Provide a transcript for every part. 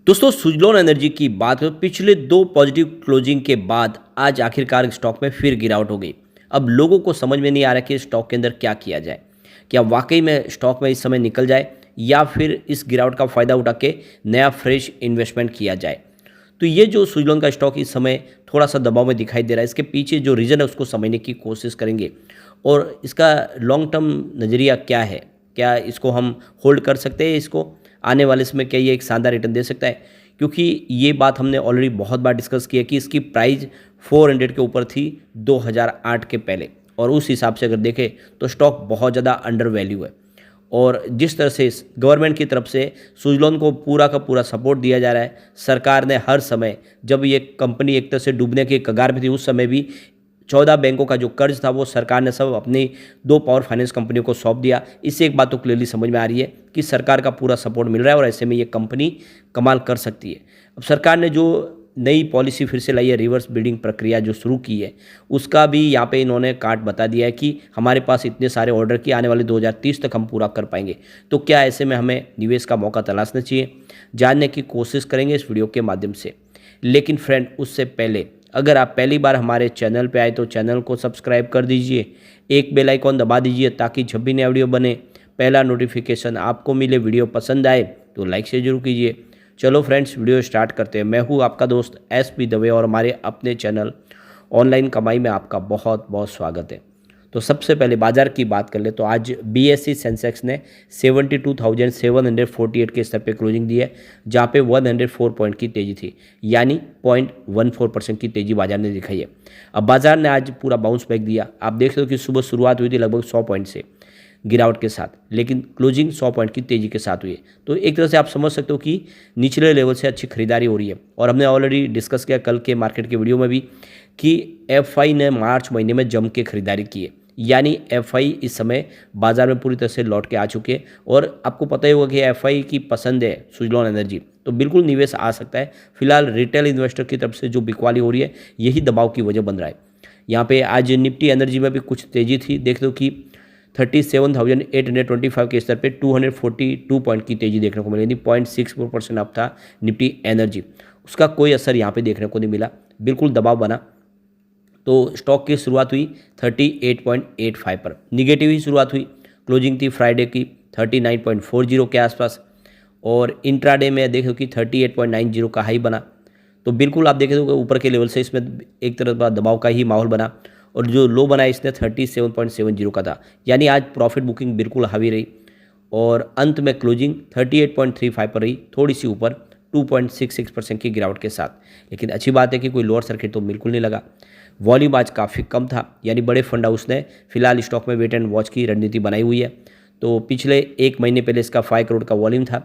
दोस्तों सुजलॉन एनर्जी की बात हो पिछले दो पॉजिटिव क्लोजिंग के बाद आज आखिरकार स्टॉक में फिर गिरावट हो गई। अब लोगों को समझ में नहीं आ रहा कि स्टॉक के अंदर क्या किया जाए। क्या वाकई में स्टॉक में इस समय निकल जाए या फिर इस गिरावट का फ़ायदा उठा के नया फ्रेश इन्वेस्टमेंट किया जाए। तो ये जो सुजलॉन का स्टॉक इस समय थोड़ा सा दबाव में दिखाई दे रहा है, इसके पीछे जो रीज़न है उसको समझने की कोशिश करेंगे और इसका लॉन्ग टर्म नज़रिया क्या है। क्या इसको हम होल्ड कर सकते हैं, इसको आने वाले समय क्या ये एक शानदार रिटर्न दे सकता है। क्योंकि ये बात हमने ऑलरेडी बहुत बार डिस्कस किया कि इसकी प्राइस 400 के ऊपर थी 2008 के पहले, और उस हिसाब से अगर देखें तो स्टॉक बहुत ज़्यादा अंडर वैल्यू है। और जिस तरह से गवर्नमेंट की तरफ से सुजलॉन को पूरा का पूरा सपोर्ट दिया जा रहा है, सरकार ने हर समय जब ये कंपनी एक तरह से डूबने के कगार पे थी उस समय भी 14 बैंकों का जो कर्ज था वो सरकार ने सब अपनी 2 पावर फाइनेंस कंपनियों को सौंप दिया। इससे एक बात तो क्लियरली समझ में आ रही है कि सरकार का पूरा सपोर्ट मिल रहा है और ऐसे में ये कंपनी कमाल कर सकती है। अब सरकार ने जो नई पॉलिसी फिर से लाई है, रिवर्स बिडिंग प्रक्रिया जो शुरू की है, उसका भी यहाँ पे इन्होंने काट बता दिया है कि हमारे पास इतने सारे ऑर्डर कि आने वाले 2030 तक हम पूरा कर पाएंगे। तो क्या ऐसे में हमें निवेश का मौका तलाशना चाहिए, जानने की कोशिश करेंगे इस वीडियो के माध्यम से। लेकिन फ्रेंड, उससे पहले अगर आप पहली बार हमारे चैनल पे आए तो चैनल को सब्सक्राइब कर दीजिए, एक बेल आइकॉन दबा दीजिए ताकि जब भी नया वीडियो बने पहला नोटिफिकेशन आपको मिले। वीडियो पसंद आए तो लाइक से जरूर कीजिए। चलो फ्रेंड्स, वीडियो स्टार्ट करते हैं। मैं हूँ आपका दोस्त SP दवे और हमारे अपने चैनल ऑनलाइन कमाई में आपका बहुत बहुत स्वागत है। तो सबसे पहले बाजार की बात कर ले तो आज BSE सेंसेक्स ने 72,748 के स्तर पे क्लोजिंग दी है, जहाँ पे 104 पॉइंट की तेजी थी, यानी 0.14% की तेजी बाजार ने दिखाई है। अब बाजार ने आज पूरा बाउंस बैक दिया। आप देख सकते हो कि सुबह शुरुआत हुई थी लगभग 100 पॉइंट से गिरावट के साथ, लेकिन क्लोजिंग 100 पॉइंट की तेजी के साथ हुई है। तो एक तरह से आप समझ सकते हो कि निचले लेवल से अच्छी खरीदारी हो रही है। और हमने ऑलरेडी डिस्कस किया कल के मार्केट के वीडियो में भी कि FI ने मार्च महीने में जम के खरीदारी की है, यानी FI इस समय बाजार में पूरी तरह से लौट के आ चुके हैं। और आपको पता ही होगा कि FI की पसंद है सुजलॉन एनर्जी, तो बिल्कुल निवेश आ सकता है। फिलहाल रिटेल इन्वेस्टर की तरफ से जो बिकवाली हो रही है यही दबाव की वजह बन रहा है। यहाँ पे आज निफ्टी एनर्जी में भी कुछ तेजी थी। देख लो कि 37,825 के स्तर पे 242 पॉइंट की तेजी देखने को मिली, यानी 0.64% अप था निफ्टी एनर्जी। उसका कोई असर यहाँ पे देखने को नहीं मिला, बिल्कुल दबाव बना। तो स्टॉक की शुरुआत हुई 38.85 पर, निगेटिव ही शुरुआत हुई। क्लोजिंग थी फ्राइडे की 39.40 के आसपास, और इंट्राडे में देखो कि 38.90 का हाई बना। तो बिल्कुल आप देखें तो ऊपर के लेवल से इसमें एक तरह का दबाव का ही माहौल बना, और जो लो बना इसने 37.70 का था, यानी आज प्रॉफिट बुकिंग बिल्कुल हावी रही। और अंत में क्लोजिंग 38.35 पर रही, थोड़ी सी ऊपर 2.66% की गिरावट के साथ। लेकिन अच्छी बात है कि कोई लोअर सर्किट तो बिल्कुल नहीं लगा। वॉल्यूम आज काफ़ी कम था, यानी बड़े फंड हाउस ने फिलहाल स्टॉक में वेट एंड वॉच की रणनीति बनाई हुई है। तो पिछले एक महीने पहले इसका 5 करोड़ का वॉल्यूम था,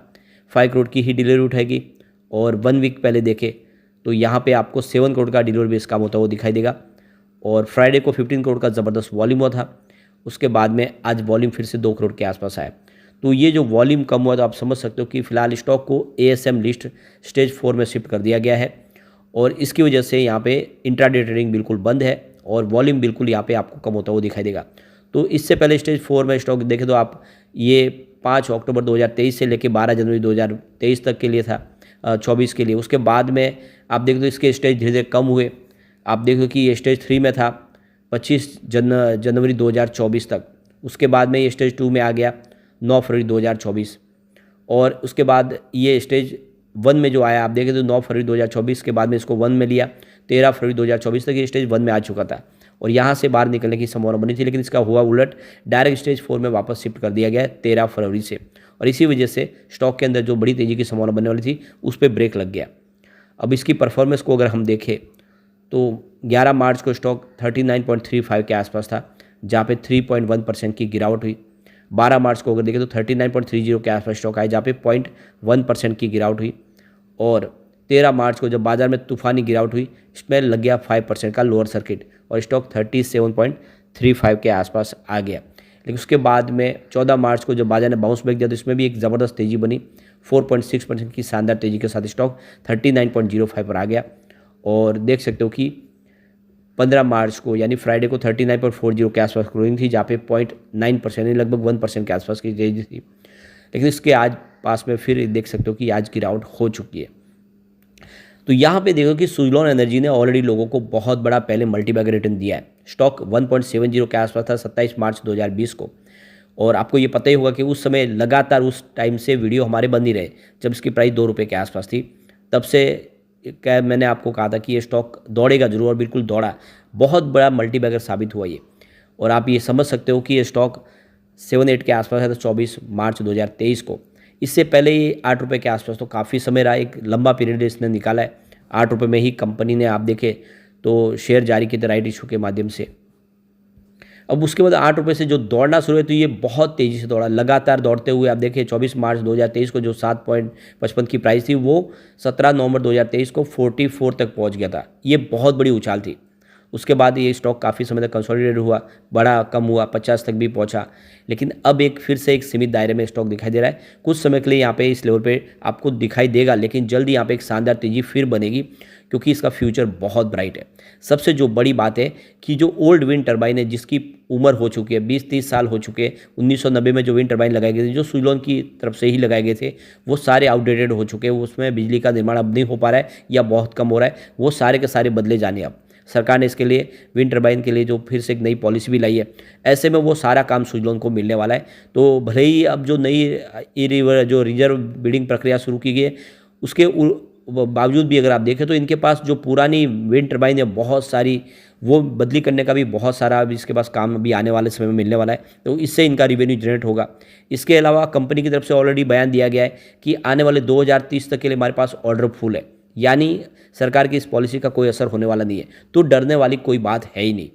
5 करोड़ की ही डिलीवरी उठाएगी। और 1 वीक पहले देखें तो यहाँ पे आपको 7 करोड़ का डिलीवरी बेस काम होता हुआ दिखाई देगा। और फ्राइडे को 15 करोड़ का ज़बरदस्त वॉल्यूम हुआ था। उसके बाद में आज वॉल्यूम फिर से 2 करोड़ के आसपास आया। तो ये जो वॉल्यूम कम हुआ तो आप समझ सकते हो कि फिलहाल स्टॉक को ASM लिस्ट स्टेज 4 में शिफ्ट कर दिया गया है, और इसकी वजह से यहाँ पे इंट्राडे ट्रेडिंग बिल्कुल बंद है और वॉल्यूम बिल्कुल यहाँ पे आपको कम होता हुआ दिखाई देगा। तो इससे पहले स्टेज 4 में स्टॉक देखें तो आप ये 5 अक्टूबर 2023 से लेकर 12 जनवरी 2023 तक के लिए था, 24 के लिए। उसके बाद में आप देख दो इसके स्टेज धीरे धीरे कम हुए। आप देखो कि ये स्टेज 3 में था 25 जनवरी 2024 तक। उसके बाद में ये स्टेज 2 में आ गया 9 फरवरी 2024, और उसके बाद ये स्टेज 1 में जो आया आप देखें तो 9 फरवरी 2024 के बाद में इसको 1 में लिया। 13 फरवरी 2024 तक ये स्टेज 1 में आ चुका था और यहाँ से बाहर निकलने की संभावना बनी थी, लेकिन इसका हुआ उलट, डायरेक्ट स्टेज 4 में वापस शिफ्ट कर दिया गया 13 फरवरी से। और इसी वजह से स्टॉक के अंदर जो बड़ी तेज़ी की संभावना बनने वाली थी उस पर ब्रेक लग गया। अब इसकी परफॉर्मेंस को अगर हम देखें तो 11 मार्च को स्टॉक 39.35 के आसपास था, जहाँ पे 3.1% की गिरावट हुई। 12 मार्च को अगर देखें तो 39.30 के आसपास स्टॉक आया, जहाँ पे 0.1% की गिरावट हुई। और 13 मार्च को जब बाजार में तूफानी गिरावट हुई, इसमें लग गया 5% का लोअर सर्किट और स्टॉक 37.35 के आसपास आ गया। लेकिन उसके बाद में 14 मार्च को जब बाजार ने बाउंस बैक दिया तो इसमें भी एक ज़बरदस्त तेज़ी बनी, 4.6% की शानदार तेज़ी के साथ स्टॉक 39.05 पर आ गया। और देख सकते हो कि 15 मार्च को यानी फ्राइडे को 39.40 के आसपास क्लोजिंग थी, जहाँ पे 0.9% यानी लगभग 1% के आसपास की तेजी थी। लेकिन इसके आज पास में फिर देख सकते हो कि आज गिरावट हो चुकी है। तो यहाँ पे देखो कि सुजलॉन एनर्जी ने ऑलरेडी लोगों को बहुत बड़ा पहले मल्टीबैगर रिटर्न दिया है। स्टॉक 1.70 के आसपास था 27 मार्च 2020 को, और आपको ये पता ही होगा कि उस समय लगातार उस टाइम से वीडियो हमारे बंद ही रहे जब इसकी प्राइस 2 रुपये के आसपास थी। तब से क्या मैंने आपको कहा था कि ये स्टॉक दौड़ेगा जरूर, और बिल्कुल दौड़ा, बहुत बड़ा मल्टीबैगर साबित हुआ ये। और आप ये समझ सकते हो कि ये स्टॉक 7-8 के आसपास है तो 24 मार्च 2023 को। इससे पहले ये 8 रुपये के आसपास, तो काफ़ी समय रहा, एक लंबा पीरियड इसने निकाला है। 8 रुपये में ही कंपनी ने आप देखें तो शेयर जारी किए थे राइट इशू के माध्यम से। अब उसके बाद 8 रुपये से जो दौड़ना शुरू हुआ तो ये बहुत तेज़ी से दौड़ा, लगातार दौड़ते हुए आप देखिए 24 मार्च 2023 को जो 7.55 की प्राइस थी वो 17 नवंबर 2023 को 44 तक पहुंच गया था। ये बहुत बड़ी उछाल थी। उसके बाद ये स्टॉक काफ़ी समय तक कंसोलिडेट हुआ, बड़ा कम हुआ, 50 तक भी पहुंचा, लेकिन अब एक फिर से एक सीमित दायरे में स्टॉक दिखाई दे रहा है। कुछ समय के लिए यहाँ पे इस लेवल पे आपको दिखाई देगा, लेकिन जल्दी यहाँ पे एक शानदार तेजी फिर बनेगी क्योंकि इसका फ्यूचर बहुत ब्राइट है। सबसे जो बड़ी बात है कि जो ओल्ड विंड टर्बाइन है जिसकी उम्र हो चुकी है, 20-30 साल हो चुके हैं, 1990 में जो विंड टर्बाइन लगाए गए थे, जो सुजलॉन की तरफ से ही लगाए गए थे, वो सारे आउटडेटेड हो चुके हैं। उसमें बिजली का निर्माण अब नहीं हो पा रहा है या बहुत कम हो रहा है, वो सारे के सारे बदले जाने। अब सरकार ने इसके लिए विंड टर्बाइन के लिए जो फिर से एक नई पॉलिसी भी लाई है, ऐसे में वो सारा काम सुजलॉन को मिलने वाला है। तो भले ही अब जो नई जो रिजर्व बिडिंग प्रक्रिया शुरू की गई है उसके बावजूद भी अगर आप देखें तो इनके पास जो पुरानी विंड टर्बाइन है बहुत सारी, वो बदली करने का भी बहुत सारा अब इसके पास काम भी आने वाले समय में मिलने वाला है, तो इससे इनका रिवेन्यू जनरेट होगा। इसके अलावा कंपनी की तरफ से ऑलरेडी बयान दिया गया है कि आने वाले 2030 तक के लिए हमारे पास ऑर्डर फुल है, यानी सरकार की इस पॉलिसी का कोई असर होने वाला नहीं है, तो डरने वाली कोई बात है ही नहीं।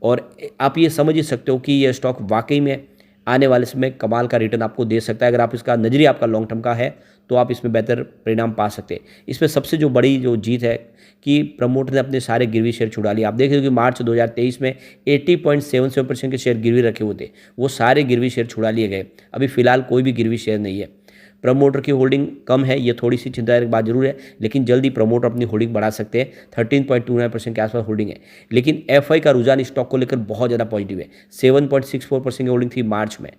और आप ये समझ ही सकते हो कि ये स्टॉक वाकई में आने वाले समय कमाल का रिटर्न आपको दे सकता है। अगर आप इसका नजरिया आपका लॉन्ग टर्म का है तो आप इसमें बेहतर परिणाम पा सकते हैं। इसमें सबसे जो बड़ी जो जीत है कि प्रमोटर ने अपने सारे गिरवी शेयर छुड़ा लिए। आप देख रहे हो कि मार्च 2023 में 80.77% के शेयर गिरवी रखे हुए थे, वो सारे गिरवी शेयर छुड़ा लिए गए। अभी फिलहाल कोई भी गिरवी शेयर नहीं है। प्रमोटर की होल्डिंग कम है, ये थोड़ी सी चिंता की बात जरूर है, लेकिन जल्दी प्रमोटर अपनी होल्डिंग बढ़ा सकते हैं। 13.29% के आसपास होल्डिंग है, लेकिन एफआई का रुझान स्टॉक को लेकर बहुत ज़्यादा पॉजिटिव है। 7.64% की होल्डिंग थी मार्च में,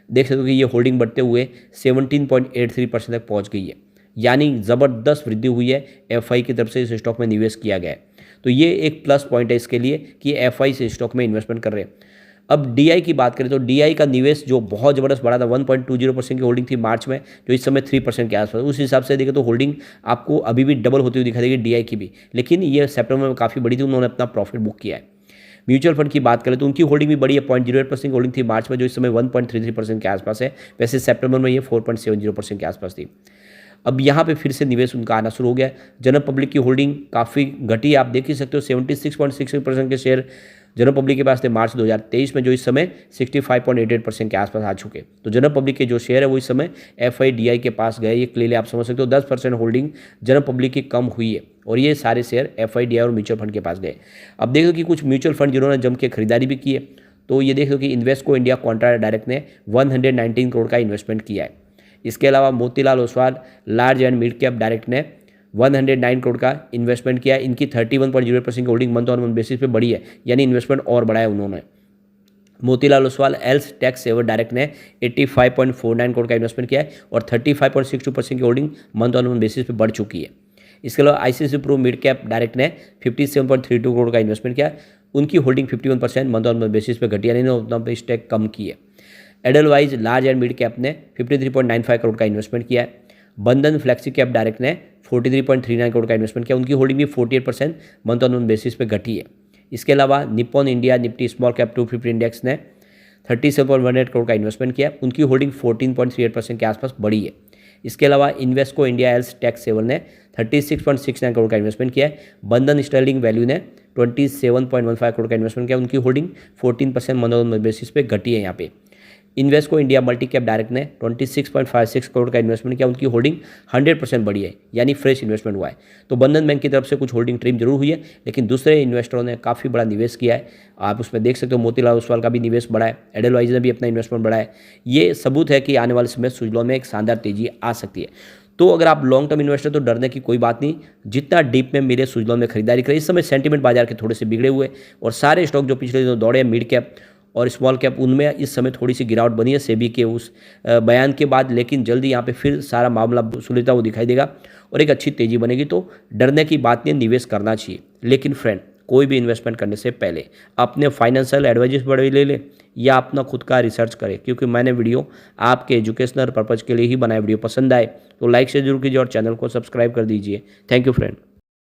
देख सकते हो कि ये होल्डिंग बढ़ते हुए 17.83% तक पहुंच गई है, यानी ज़बरदस्त वृद्धि हुई है। एफआई की तरफ से इस स्टॉक में निवेश किया गया है, तो ये एक प्लस पॉइंट है इसके लिए कि एफआई से स्टॉक में इन्वेस्टमेंट कर रहे हैं। अब डीआई की बात करें तो डीआई का निवेश जो बहुत ज़बरदस्त बढ़ा था, 1.20% की होल्डिंग थी मार्च में, जो इस समय 3% के आसपास। उस हिसाब से देखें तो होल्डिंग आपको अभी भी डबल होती हुई दिखाई देगी डीआई की भी, लेकिन ये सितंबर में काफ़ी बड़ी थी, उन्होंने अपना प्रॉफिट बुक किया है। म्यूचुअल फंड की बात करें तो उनकी होल्डिंग भी बड़ी है, 0.08% की होल्डिंग थी मार्च में, जो इस समय 1.33% के आसपास है। वैसे सितंबर में ये 4.70% के आसपास थी। अब यहाँ पे फिर से निवेश उनका आना शुरू हो गया। जनरल पब्लिक की होल्डिंग काफ़ी घटी, आप देख ही सकते हो 76.66% के शेयर जनरल पब्लिक के पास थे मार्च 2023 में, जो इस समय 65.88% के आसपास आ चुके। तो जनरल पब्लिक के जो शेयर है वो इस समय एफआईडीआई के पास गए। ये क्लियरली आप समझ सकते हो 10% होल्डिंग जनरल पब्लिक की कम हुई है, और ये सारे शेयर एफआईडीआई और म्यूचुअल फंड के पास गए। अब देखो कि कुछ म्यूचुअल फंड जिन्होंने जम के खरीदारी भी की है, तो ये देखो कि इन्वेस्टको इंडिया कॉन्ट्रा डायरेक्ट ने 119 करोड़ का इन्वेस्टमेंट किया है। इसके अलावा Motilal Oswal large and mid cap direct ने 109 करोड़ का इन्वेस्टमेंट किया। इनकी 31.08% की holding month on month basis पे बढ़ी है, यानी इन्वेस्टमेंट और बढ़ाया उन्होंने। Motilal Oswal ELSS tax saver direct ने 85.49 करोड़ का इन्वेस्टमेंट किया है, और 35.62% की holding month on month basis पे बढ़ चुकी है। इसके अलावा ICICI Pru mid cap direct ने 57.32 करोड़ का इन्वेस्टमेंट किया है। उनकी holding 51% month on month basis पे घटी, यानी उतना पे स्टेक कम की है। Edelweiss large and mid cap ने 53.95 करोड़ का इन्वेस्टमेंट किया है। बंधन फ्लेक्सी कैप डायरेक्ट ने 43.39 करोड़ का इन्वेस्टमेंट किया। उनकी होल्डिंग भी 48% मंथ ऑन मंथ बेसिस पे घटी है। इसके अलावा Nippon India Nifty small cap 250 index ने 37.18 करोड़ का इन्वेस्टमेंट किया। उनकी होल्डिंग 14.38% के आसपास बढ़ी है। इसके अलावा इन्वेस्टको इंडिया एल्स टैक्स सेवर ने 36.69 करोड़ का इन्वेस्टमेंट किया है। बंधन स्टर्लिंग वैल्यू ने 27.15 करोड़ का इन्वेस्टमेंट किया। उनकी holding 14% month on month basis पे घटी है। यहाँ पे इन्वेस्टको इंडिया मल्टी कैप डायरेक्ट ने 26.56 करोड़ का इन्वेस्टमेंट किया। उनकी होल्डिंग 100% बढ़ी है, यानी फ्रेश इन्वेस्टमेंट हुआ है। तो बंधन बैंक की तरफ से कुछ होल्डिंग ट्रिम जरूर हुई है, लेकिन दूसरे इन्वेस्टरों ने काफ़ी बड़ा निवेश किया है। आप उसमें देख सकते हो मोतीलाल ओसवाल का भी निवेश बढ़ा है, एडलवाइज ने भी अपना इन्वेस्टमेंट बढ़ाया है। ये सबूत है कि आने वाले समय सुजलॉन में एक शानदार तेजी आ सकती है। तो अगर आप लॉन्ग टर्म इन्वेस्टर, तो डरने की कोई बात नहीं। जितना डीप में मेरे सुजलॉन में खरीदारी करें। इस समय सेंटीमेंट बाजार के थोड़े से बिगड़े हुए, और सारे स्टॉक जो पिछले दिनों दौड़े मिड कैप और स्मॉल कैप उनमें इस समय थोड़ी सी गिरावट बनी है सेबी के उस बयान के बाद, लेकिन जल्दी यहाँ पे फिर सारा मामला सुलझता हुआ दिखाई देगा और एक अच्छी तेज़ी बनेगी। तो डरने की बात नहीं, निवेश करना चाहिए। लेकिन फ्रेंड, कोई भी इन्वेस्टमेंट करने से पहले अपने फाइनेंशियल एडवाइजर्स बड़े ले ले या अपना खुद का रिसर्च करें, क्योंकि मैंने वीडियो आपके एजुकेशनल पर्पज़ के लिए ही बनाया। वीडियो पसंद आए तो लाइक से जरूर कीजिए और चैनल को सब्सक्राइब कर दीजिए। Thank you friend.